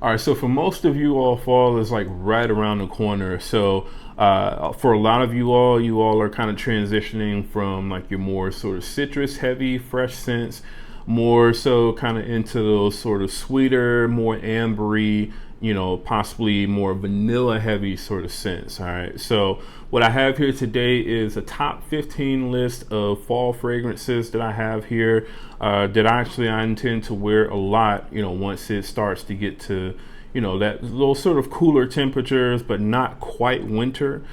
All right, so for most of you all, fall is like right around the corner. So for a lot of you all are kind of transitioning from like your more sort of citrus heavy, fresh scents, more so kind of into those sort of sweeter, more ambery, possibly more vanilla heavy sort of scents. All right, so what I have here today is a top 15 list of fall fragrances that I have here that I intend to wear a lot, once it starts to get to, that little sort of cooler temperatures, but not quite winter.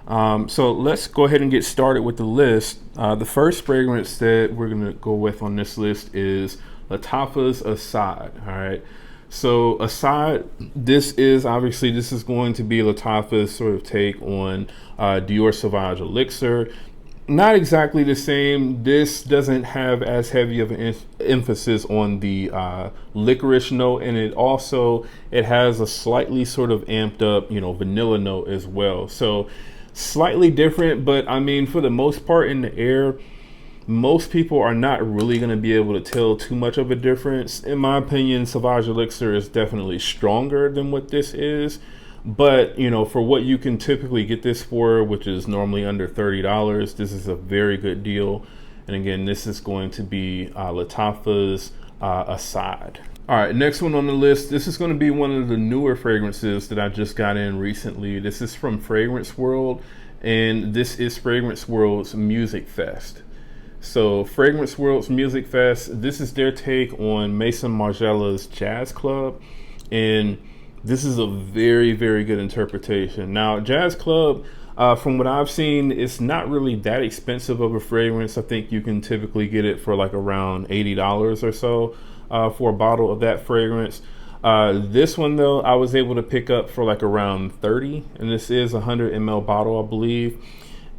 So let's go ahead and get started with the list. The first fragrance that we're going to go with on this list is Lattafa's Asad. All right. So Asad, this is going to be Lattafa's sort of take on Dior Sauvage Elixir. Not exactly the same. This doesn't have as heavy of an emphasis on the licorice note, and it has a slightly sort of amped up, vanilla note as well. So slightly different, but I mean, for the most part in the air, most people are not really going to be able to tell too much of a difference. In my opinion, Sauvage Elixir is definitely stronger than what this is. But, for what you can typically get this for, which is normally under $30, this is a very good deal. And again, this is going to be Lattafa's Asad. All right, next one on the list. This is going to be one of the newer fragrances that I just got in recently. This is from Fragrance World, and this is Fragrance World's Music Fest. So Fragrance World's Music Fest, this is their take on Maison Margiela's Jazz Club, and this is a very, very good interpretation. Now, Jazz Club, from what I've seen, it's not really that expensive of a fragrance. I think you can typically get it for like around $80 or so for a bottle of that fragrance. This one, though, I was able to pick up for like around $30, and this is a 100 ml bottle, I believe.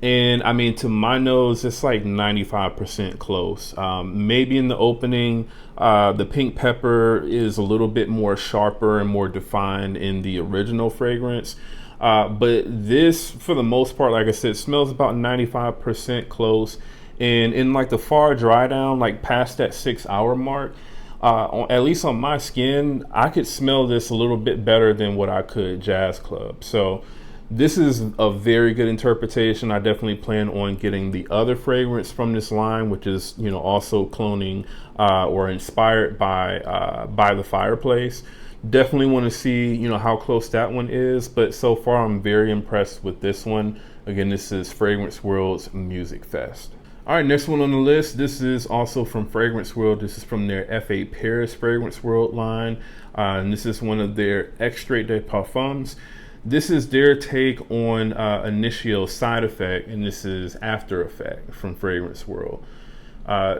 And I mean, to my nose, it's like 95% close. Maybe in the opening, the pink pepper is a little bit more sharper and more defined in the original fragrance. But this, for the most part, like I said, smells about 95% close. And in like the far dry down, like past that 6-hour mark, at least on my skin, I could smell this a little bit better than what I could Jazz Club. So this is a very good interpretation. I definitely plan on getting the other fragrance from this line, which is, also cloning or inspired by the Fireplace. Definitely want to see, how close that one is. But so far, I'm very impressed with this one. Again, this is Fragrance World's Music Fest. All right, next one on the list. This is also from Fragrance World. This is from their F8 Paris Fragrance World line. And this is one of their Extrait de Parfums. This is their take on Initio Side Effect, and this is After Effect from Fragrance World.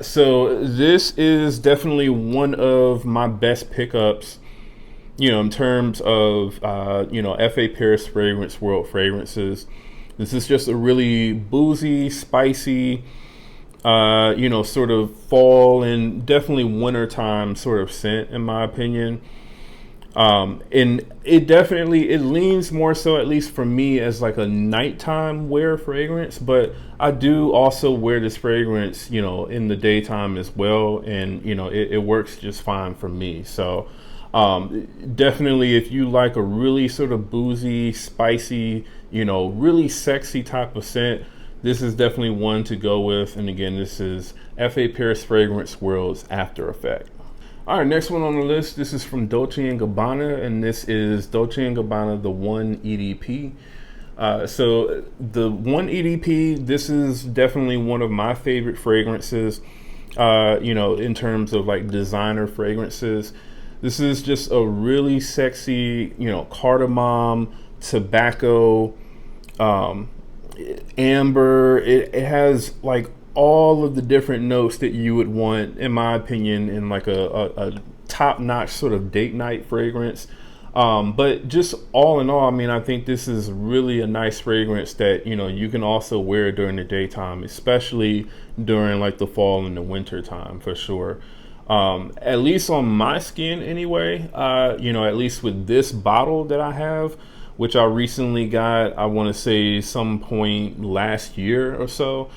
So this is definitely one of my best pickups, in terms of, F8 Paris Fragrance World fragrances. This is just a really boozy, spicy, sort of fall and definitely wintertime sort of scent, in my opinion. And it leans more so, at least for me, as like a nighttime wear fragrance, but I do also wear this fragrance, in the daytime as well. And, it works just fine for me. So, definitely if you like a really sort of boozy, spicy, really sexy type of scent, this is definitely one to go with. And again, this is F8 Paris Fragrance World's After Effect. All right, next one on the list. This is from Dolce & Gabbana, and this is Dolce & Gabbana, the One EDP. So the One EDP, this is definitely one of my favorite fragrances, in terms of like designer fragrances. This is just a really sexy, cardamom, tobacco, amber. It has like all of the different notes that you would want, in my opinion, in like a top-notch sort of date night fragrance. But just all in all, I mean, I think this is really a nice fragrance that, you can also wear during the daytime, especially during like the fall and the winter time, for sure. At least on my skin anyway, at least with this bottle that I have, which I recently got, I want to say some point last year or so.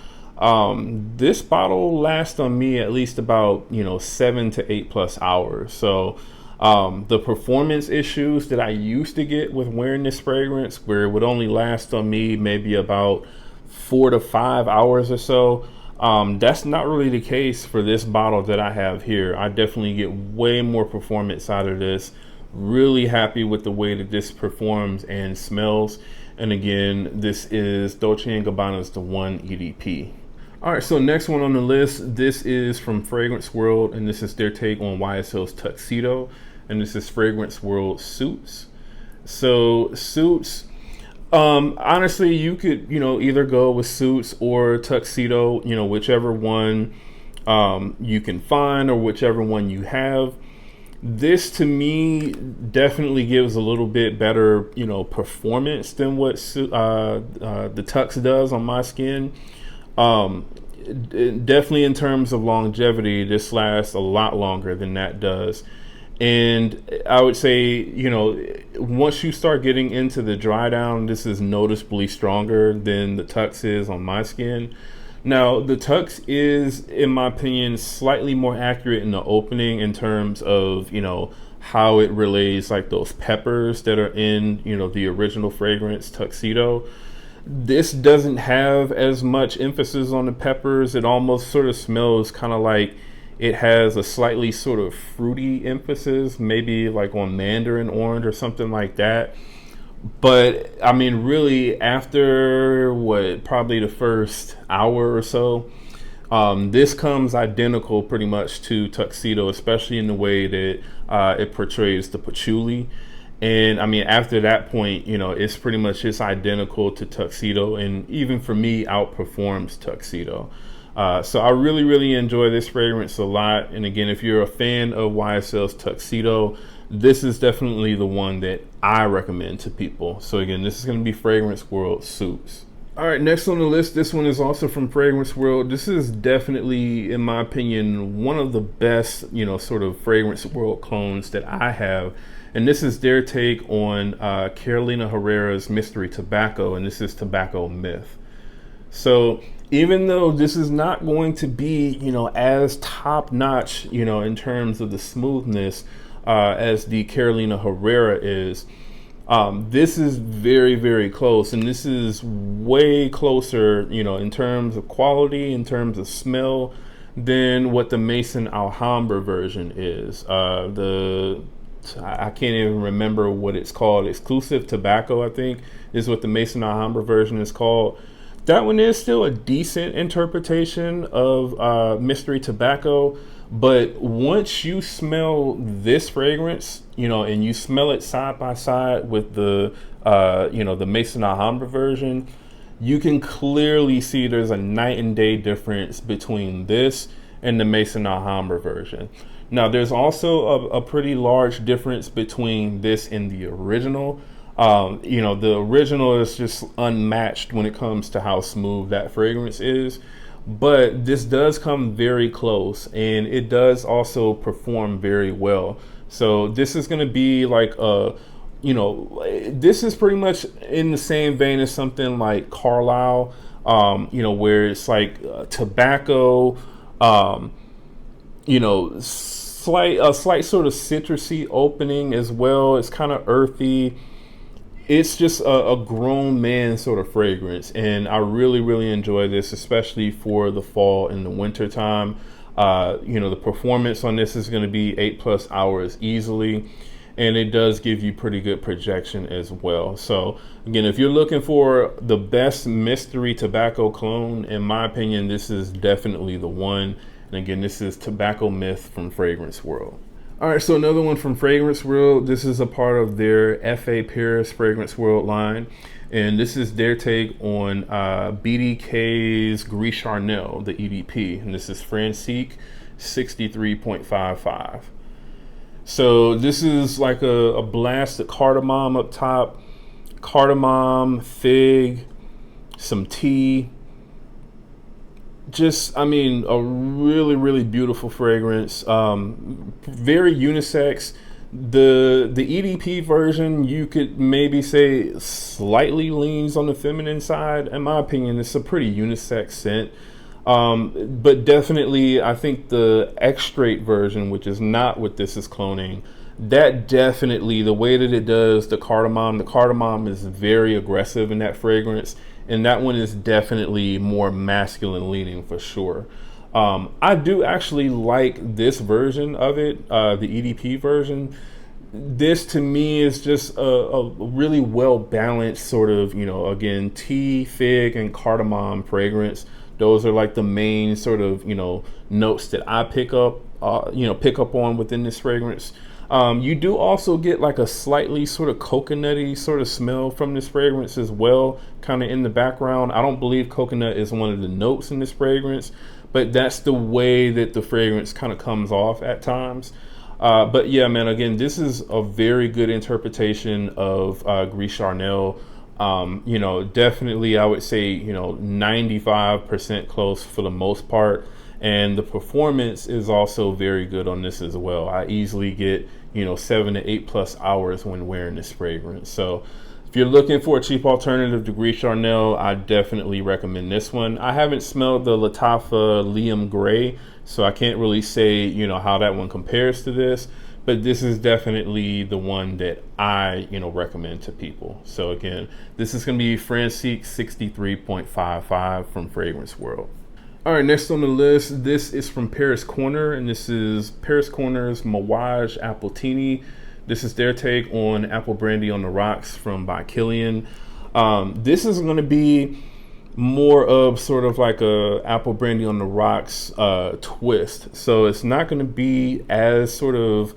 This bottle lasts on me at least about 7 to 8 plus hours. So The performance issues that I used to get with wearing this fragrance, where it would only last on me maybe about 4 to 5 hours or so, that's not really the case for this bottle that I have here. I definitely get way more performance out of this. Really happy with the way that this performs and smells. And again, this is Dolce & Gabbana's the One EDP. All right, so next one on the list, this is from Fragrance World, and this is their take on YSL's Tuxedo, and this is Fragrance World Suits. So Suits, honestly, you could, either go with Suits or Tuxedo, whichever one you can find or whichever one you have. This to me definitely gives a little bit better, performance than what the Tux does on my skin. Definitely in terms of longevity, this lasts a lot longer than that does. And I would say, once you start getting into the dry down, this is noticeably stronger than the Tux is on my skin. Now, the Tux is, in my opinion, slightly more accurate in the opening in terms of, how it relays like those peppers that are in, the original fragrance Tuxedo. This doesn't have as much emphasis on the peppers. It almost sort of smells kind of like it has a slightly sort of fruity emphasis, maybe like on mandarin orange or something like that. But I mean, really, after probably the first hour or so, this comes identical pretty much to Tuxedo, especially in the way that it portrays the patchouli. And I mean, after that point, it's pretty much just identical to Tuxedo, and even for me, outperforms Tuxedo. So I really, really enjoy this fragrance a lot. And again, if you're a fan of YSL's Tuxedo, this is definitely the one that I recommend to people. So again, this is going to be Fragrance World Suits. All right, next on the list, this one is also from Fragrance World. This is definitely, in my opinion, one of the best, sort of Fragrance World clones that I have. And this is their take on Carolina Herrera's Mystery Tobacco, and this is Tobacco Myth. So even though this is not going to be, as top notch, in terms of the smoothness as the Carolina Herrera is, this is very, very close, and this is way closer, in terms of quality, in terms of smell, than what the Maison Alhambra version is. I can't even remember what it's called. Exclusive Tobacco, I think, is what the Maison Alhambra version is called. That one is still a decent interpretation of Mystery Tobacco, but once you smell this fragrance, and you smell it side by side with the Maison Alhambra version, you can clearly see there's a night and day difference between this and the Maison Alhambra version. Now, there's also a pretty large difference between this and the original. The original is just unmatched when it comes to how smooth that fragrance is. But this does come very close, and it does also perform very well. So this is going to be like this is pretty much in the same vein as something like Carlisle, where it's like tobacco, a slight sort of citrusy opening as well. It's kind of earthy. It's just a grown man sort of fragrance, and I really, really enjoy this, especially for the fall and the winter time. The performance on this is going to be 8+ hours easily, and it does give you pretty good projection as well. So again, if you're looking for the best mystery tobacco clone, in my opinion, this is definitely the one. And again, this is Tobacco Myth from Fragrance World. All right, so another one from Fragrance World. This is a part of their F.A. Paris Fragrance World line, and this is their take on BDK's Gris Charnel, the EDP, and this is Francique 63.55. So this is like a blast of cardamom up top, cardamom, fig, some tea. Just, a really, really beautiful fragrance. Very unisex. The EDP version, you could maybe say slightly leans on the feminine side. In my opinion, it's a pretty unisex scent. But definitely, I think the extrait version, which is not what this is cloning, that definitely, the way that it does the cardamom is very aggressive in that fragrance, and that one is definitely more masculine leaning for sure. I do actually like this version of it, the EDP version. This to me is just a really well balanced sort of, again, tea, fig, and cardamom fragrance. Those are like the main sort of, notes that I pick up on within this fragrance. You do also get like a slightly sort of coconutty sort of smell from this fragrance as well, kind of in the background. I don't believe coconut is one of the notes in this fragrance, but that's the way that the fragrance kind of comes off at times. But yeah, man, again, this is a very good interpretation of Gris Charnel. Definitely I would say, 95% close for the most part. And the performance is also very good on this as well. I easily get, 7 to 8 plus hours when wearing this fragrance. So if you're looking for a cheap alternative to Gris Charnel, I definitely recommend this one. I haven't smelled the Lattafa Liam Gray, so I can't really say, how that one compares to this, but this is definitely the one that I, recommend to people. So again, this is going to be Francique 63.55 from Fragrance World. All right, next on the list, this is from Paris Corner, and this is Paris Corner's Mawj Appletini. This is their take on Apple Brandy on the Rocks by Kayaan. This is going to be more of sort of like a Apple Brandy on the Rocks twist. So it's not going to be as sort of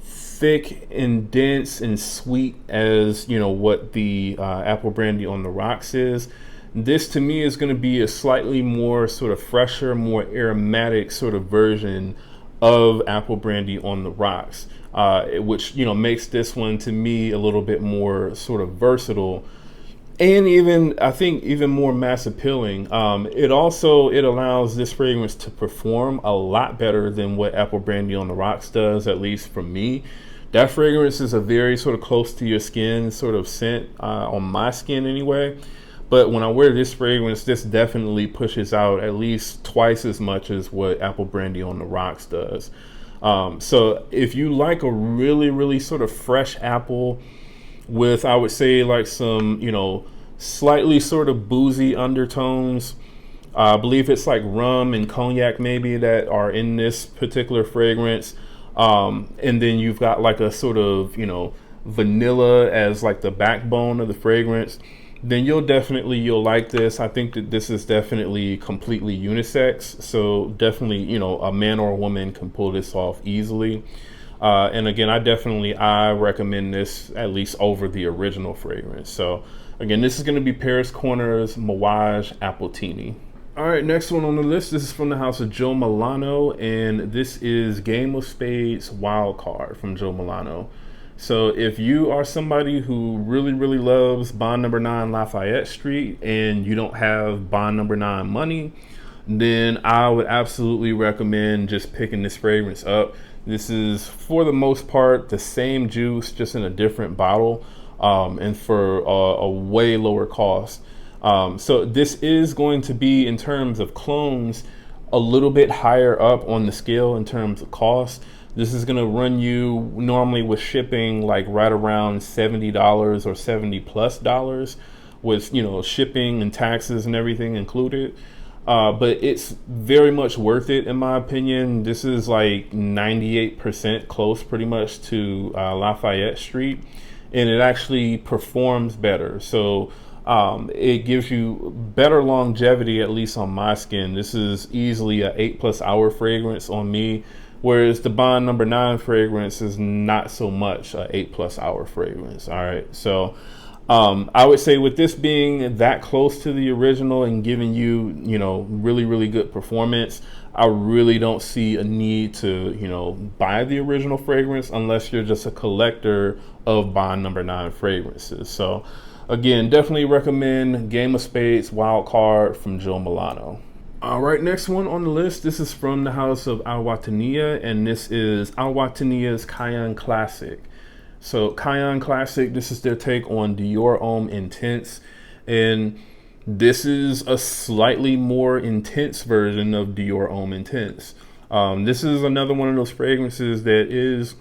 thick and dense and sweet as, what the Apple Brandy on the Rocks is. This to me is going to be a slightly more sort of fresher, more aromatic sort of version of Apple Brandy on the Rocks, which, makes this one to me a little bit more sort of versatile, and I think even more mass appealing. It allows this fragrance to perform a lot better than what Apple Brandy on the Rocks does, at least for me. That fragrance is a very sort of close to your skin sort of scent, on my skin anyway. But when I wear this fragrance, this definitely pushes out at least twice as much as what Apple Brandy on the Rocks does. So if you like a really, really sort of fresh apple with, I would say, like some, slightly sort of boozy undertones, I believe it's like rum and cognac maybe that are in this particular fragrance. And then you've got like a sort of, vanilla as like the backbone of the fragrance, then you'll like this. I think that this is definitely completely unisex. So definitely, a man or a woman can pull this off easily. And again, I recommend this at least over the original fragrance. So again, this is going to be Paris Corner's Mawj Appletini. All right, next one on the list, this is from the house of Joe Milano, and this is Game of Spades Wildcard from Joe Milano. So if you are somebody who really, really loves Bond Number 9 Lafayette Street and you don't have Bond Number 9 money, then I would absolutely recommend just picking this fragrance up. This is, for the most part, the same juice, just in a different bottle, and for a way lower cost. So this is going to be, in terms of clones, a little bit higher up on the scale in terms of cost. This is going to run you normally with shipping like right around $70 or $70+ with, shipping and taxes and everything included. But it's very much worth it in my opinion. This is like 98% close pretty much to Lafayette Street, and it actually performs better. So it gives you better longevity, at least on my skin. This is easily a 8+ hour fragrance on me, whereas the Bond Number 9 fragrance is not so much a 8+ hour fragrance. All right, so I would say with this being that close to the original and giving you, really, really good performance, I really don't see a need to, buy the original fragrance unless you're just a collector of Bond Number 9 fragrances. So again, definitely recommend Game of Spades Wildcard from Joe Milano. All right, next one on the list, this is from the house of Al-Wataniya, and this is Al-Wataniya's Kayaan Classic. So Kayaan Classic, this is their take on Dior Homme Intense, and this is a slightly more intense version of Dior Homme Intense. This is another one of those fragrances that is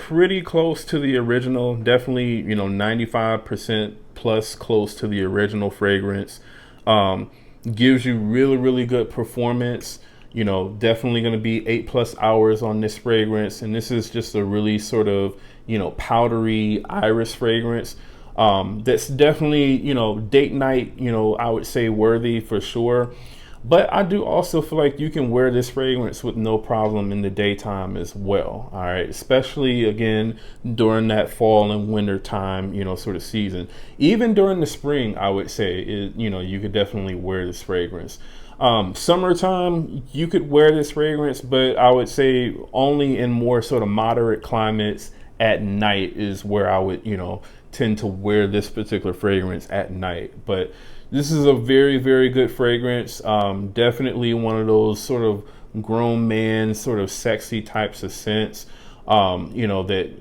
pretty close to the original. Definitely, 95% plus close to the original fragrance. Gives you really, really good performance. Definitely going to be 8+ hours on this fragrance. And this is just a really sort of, powdery iris fragrance. That's definitely, date night, I would say worthy for sure. But I do also feel like you can wear this fragrance with no problem in the daytime as well. All right. Especially again, during that fall and winter time, sort of season. Even during the spring, I would say, you could definitely wear this fragrance. Summertime, you could wear this fragrance, but I would say only in more sort of moderate climates at night is where I would, tend to wear this particular fragrance at night. But this is a very, very good fragrance. Definitely one of those sort of grown man, sort of sexy types of scents, that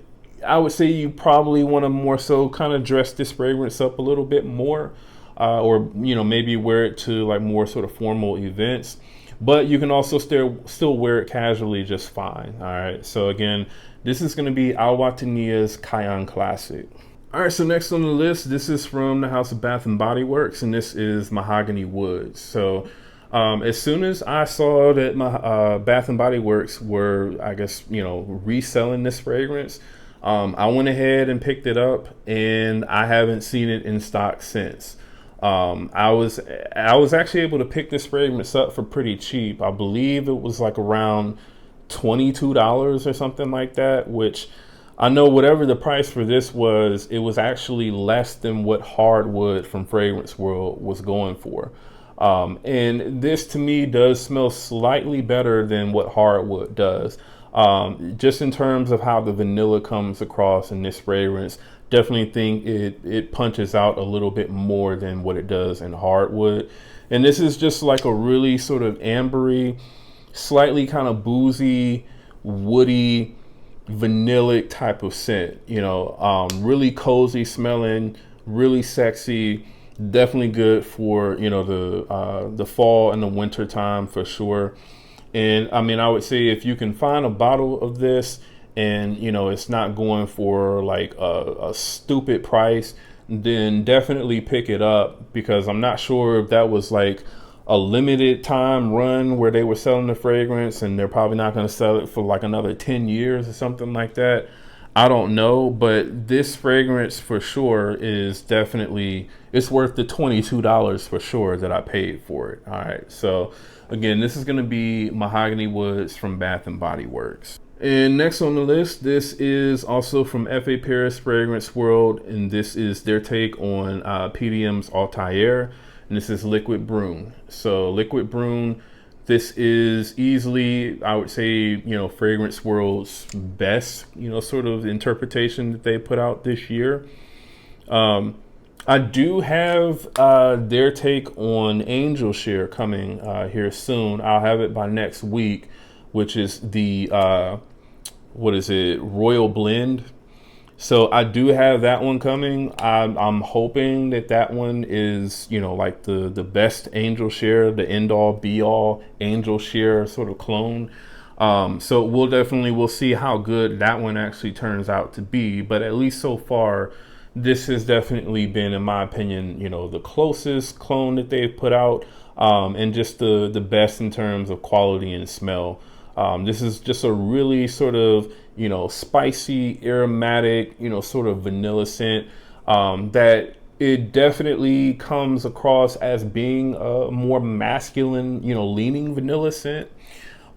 I would say you probably want to more so kind of dress this fragrance up a little bit more, or, maybe wear it to like more sort of formal events. But you can also still wear it casually just fine. All right. So again, this is going to be Appletini's Kayaan Classic. All right, so next on the list, this is from the House of Bath and Body Works, and this is Mahogany Woods. So as soon as I saw that my Bath and Body Works were, I guess, reselling this fragrance, I went ahead and picked it up, and I haven't seen it in stock since. I was actually able to pick this fragrance up for pretty cheap. I believe it was like around $22 or something like that, which I know whatever the price for this was, it was actually less than what Hardwood from Fragrance World was going for. And this to me does smell slightly better than what Hardwood does. Just in terms of how the vanilla comes across in this fragrance, definitely think it punches out a little bit more than what it does in Hardwood. And this is just like a really sort of ambery, slightly kind of boozy, woody, vanillic type of scent, really cozy smelling, really sexy, definitely good for the fall and the winter time for sure. And I mean, I would say if you can find a bottle of this and it's not going for like a stupid price, then definitely pick it up, because I'm not sure if that was like a limited time run where they were selling the fragrance and they're probably not going to sell it for like another 10 years or something like that. I don't know, but this fragrance for sure is definitely, it's worth the $22 for sure that I paid for it. All right. So again, this is going to be Mahogany Woods from Bath and Body Works. And next on the list, this is also from F.A. Paris Fragrance World, and this is their take on PDM's Altair. And this is Liquid Brun. So Liquid Brun, this is easily, I would say, Fragrance World's best, sort of interpretation that they put out this year. I do have their take on Angel Share coming here soon. I'll have it by next week, which is the, Royal Blend. So I do have that one coming. I'm hoping that one is, like the best Angel Share, the end all be all Angel Share sort of clone. So we'll see how good that one actually turns out to be. But at least so far, this has definitely been, in my opinion, the closest clone that they've put out, and just the best in terms of quality and smell. This is just a really sort of, spicy, aromatic, sort of vanilla scent, that it definitely comes across as being a more masculine, leaning vanilla scent.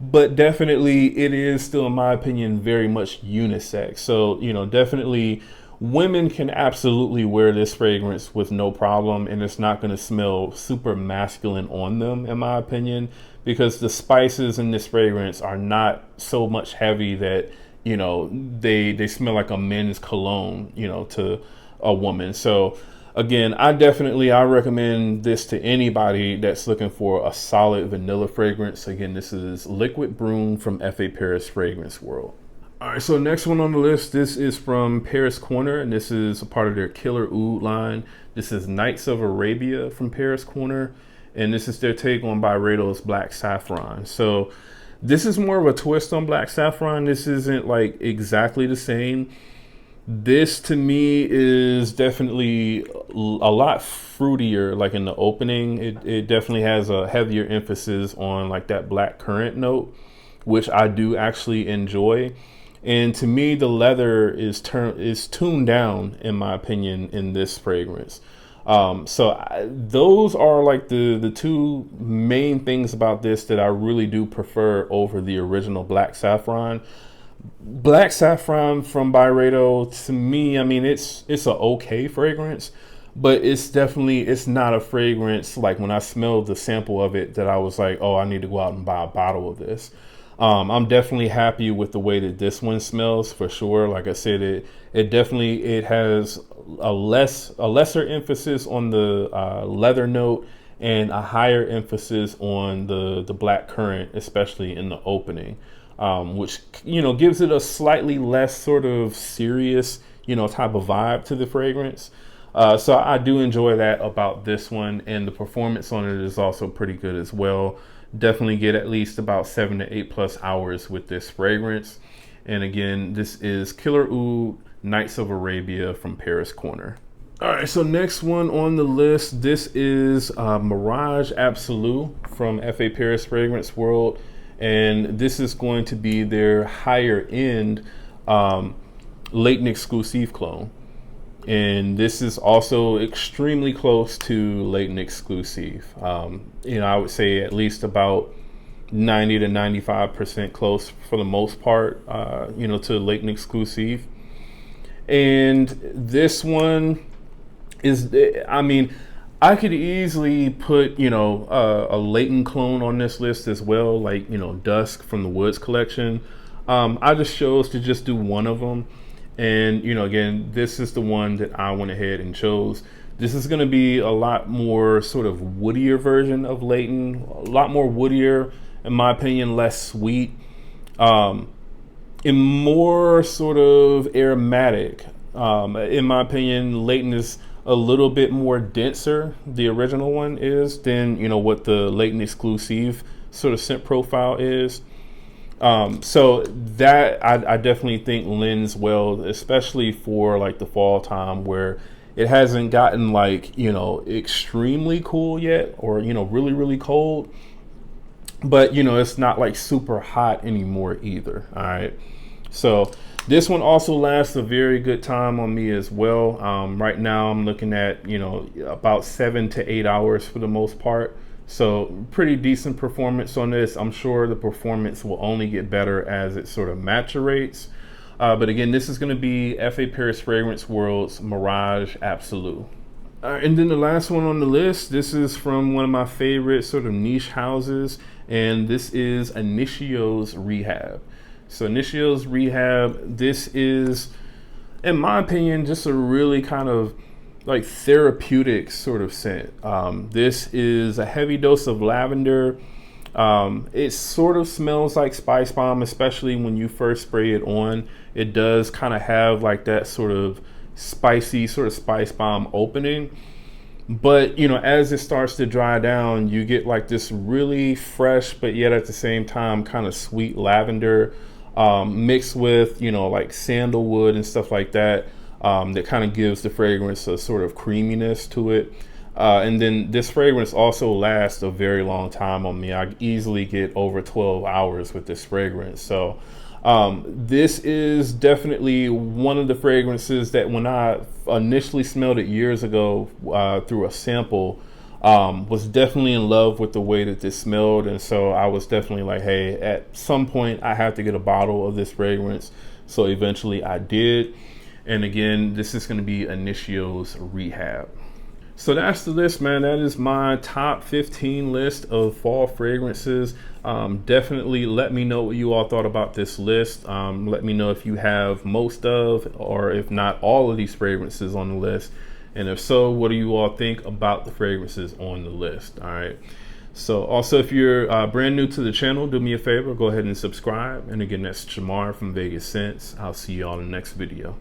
But definitely it is still, in my opinion, very much unisex. So, definitely women can absolutely wear this fragrance with no problem, and it's not going to smell super masculine on them, in my opinion, because the spices in this fragrance are not so much heavy that, they smell like a men's cologne, to a woman. So again, I recommend this to anybody that's looking for a solid vanilla fragrance. Again, this is Liquid Brun from F.A. Paris Fragrance World. All right, so next one on the list, this is from Paris Corner, and this is a part of their Killer Oud line. This is Nights of Arabia from Paris Corner, and this is their take on Byredo's Black Saffron. So This is more of a twist on Black Saffron. This isn't like exactly the same. This to me is definitely a lot fruitier. Like in the opening, it definitely has a heavier emphasis on like that black currant note, which I do actually enjoy. And to me, the leather is tuned down, in my opinion, in this fragrance. Those are like the two main things about this that I really do prefer over the original Black Saffron. Black Saffron from Byredo, to me, I mean, it's an okay fragrance, but it's not a fragrance like when I smelled the sample of it that I was like, oh, I need to go out and buy a bottle of this. I'm definitely happy with the way that this one smells for sure. Like I said, it has a lesser emphasis on the leather note and a higher emphasis on the black currant, especially in the opening, which gives it a slightly less sort of serious type of vibe to the fragrance. So I do enjoy that about this one, and the performance on it is also pretty good as well. Definitely get at least about 7 to 8 plus hours with this fragrance. And again, this is Killer Oud Nights of Arabia from Paris Corner. All right, so next one on the list, this is Miraj Absolu from FA Paris Fragrance World. And this is going to be their higher end Leighton Exclusive clone. And this is also extremely close to Leighton Exclusive. I would say at least about 90 to 95% close for the most part, to Leighton Exclusive. And this one is, I mean, I could easily put, a Leighton clone on this list as well, like, Dusk from the Woods collection. I just chose to just do one of them. And, again, this is the one that I went ahead and chose. This is going to be a lot more sort of woodier version of Leighton, a lot more woodier, in my opinion, less sweet, and more sort of aromatic. In my opinion, Leighton is a little bit more denser, the original one is, than, what the Leighton Exclusive sort of scent profile is. So that I definitely think lends well, especially for like the fall time where it hasn't gotten like, extremely cool yet, or, really, really cold, but it's not like super hot anymore either. All right. So this one also lasts a very good time on me as well. Right now I'm looking at, about 7 to 8 hours for the most part. So pretty decent performance on this. I'm sure the performance will only get better as it sort of maturates. But again, this is going to be FA Paris Fragrance World's Miraj Absolu. And then the last one on the list, this is from one of my favorite sort of niche houses, and this is Initio's Rehab. So Initio's Rehab, this is, in my opinion, just a really kind of like therapeutic sort of scent. This is a heavy dose of lavender. It sort of smells like Spice Bomb, especially when you first spray it on. It does kind of have like that sort of spicy sort of Spice Bomb opening. But, as it starts to dry down, you get like this really fresh, but yet at the same time kind of sweet lavender, mixed with, like sandalwood and stuff like that. That kind of gives the fragrance a sort of creaminess to it. And then this fragrance also lasts a very long time on me. I easily get over 12 hours with this fragrance. So this is definitely one of the fragrances that when I initially smelled it years ago through a sample, was definitely in love with the way that this smelled. And so I was definitely like, hey, at some point I have to get a bottle of this fragrance. So eventually I did. And again, this is going to be Initio's Rehab. So that's the list, man. That is my top 15 list of fall fragrances. Definitely let me know what you all thought about this list. Let me know if you have most of, or if not all of these fragrances on the list. And if so, what do you all think about the fragrances on the list? All right. So also, if you're brand new to the channel, do me a favor, go ahead and subscribe. And again, that's Jamar from Vegas Scents. I'll see you all in the next video.